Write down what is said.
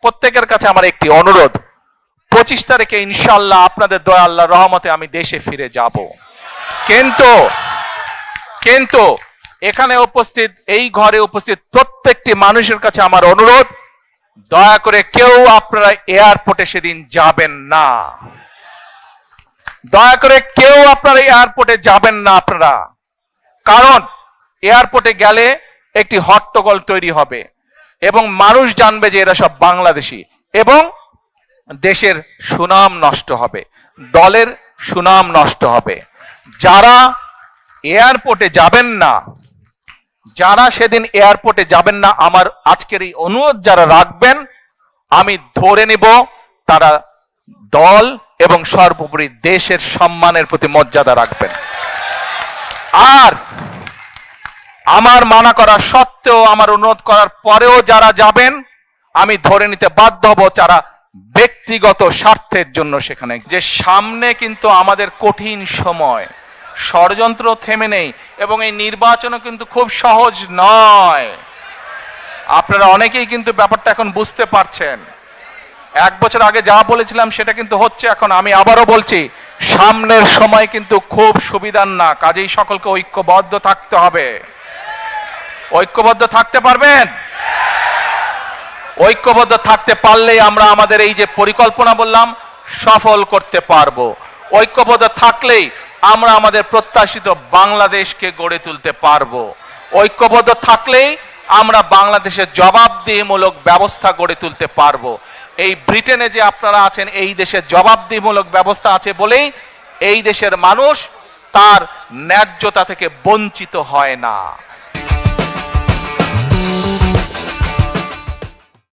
প্রত্যেকের কাছে আমার একটি অনুরোধ, 25 তারিখে ইনশাআল্লাহ আপনাদের দয়া আল্লাহর রহমতে আমি দেশে ফিরে যাব। কিন্তু এখানে উপস্থিত, এই ঘরে উপস্থিত প্রত্যেকটি মানুষের কাছে আমার অনুরোধ, দয়া করে কেউ আপনারা এয়ারপোর্টে সেদিন যাবেন না। দয়া করে কেউ আপনারা এয়ারপোর্টে যাবেন না আপনারা। কারণ এয়ারপোর্টে গেলে একটি হট্টগোল তৈরি হবে এবং মানুষ জানবে যে এরা সব বাংলাদেশি, এবং দেশের সুনাম নষ্ট হবে, দলের সুনাম নষ্ট হবে। যারা এয়ারপোর্টে যাবেন না, যারা সেদিন এয়ারপোর্টে যাবেন না, আমার আজকের এই অনুরোধ যারা রাখবেন, আমি ধরে নেব তারা দল এবং সর্বোপরি দেশের সম্মানের প্রতি মর্যাদা রাখবেন। আর আমার মানা করা সত্ত্বেও, আমার অনুরোধ করার পরেও যারা যাবেন, আমি ধরে নিতে বাধ্য হব যারা ব্যক্তিগত স্বার্থের জন্য সেখানে। যে সামনে কিন্তু আমাদের কঠিন সময়, ষড়যন্ত্র থেমে নেই, এবং এই নির্বাচনও কিন্তু খুব সহজ নয়। আপনারা অনেকেই কিন্তু ব্যাপারটা এখন বুঝতে পারছেন। 1 বছর আগে যা বলেছিলাম সেটা কিন্তু হচ্ছে এখন। আমি আবারও বলছি, সামনের সময় কিন্তু খুব সুবিধার না, কাজেই সকলকে ঐক্যবদ্ধ থাকতে হবে। ঐক্যবদ্ধ থাকতে পারবেন? ঐক্যবদ্ধ থাকতে পারলেই আমরা আমাদের এই যে পরিকল্পনা বললাম সফল করতে পারবো। ঐক্যবদ্ধ থাকলেই আমরা আমাদের প্রত্যাশিত বাংলাদেশকে গড়ে তুলতে পারবো। ঐক্যবদ্ধ থাকলেই আমরা বাংলাদেশের জবাবদিহিমূলক ব্যবস্থা গড়ে তুলতে পারবো। এই ব্রিটেনে যে আপনারা আছেন, এই দেশের জবাবদিহিমূলক ব্যবস্থা আছে বলেই এই দেশের মানুষ তার ন্যায্যতা থেকে বঞ্চিত হয় না।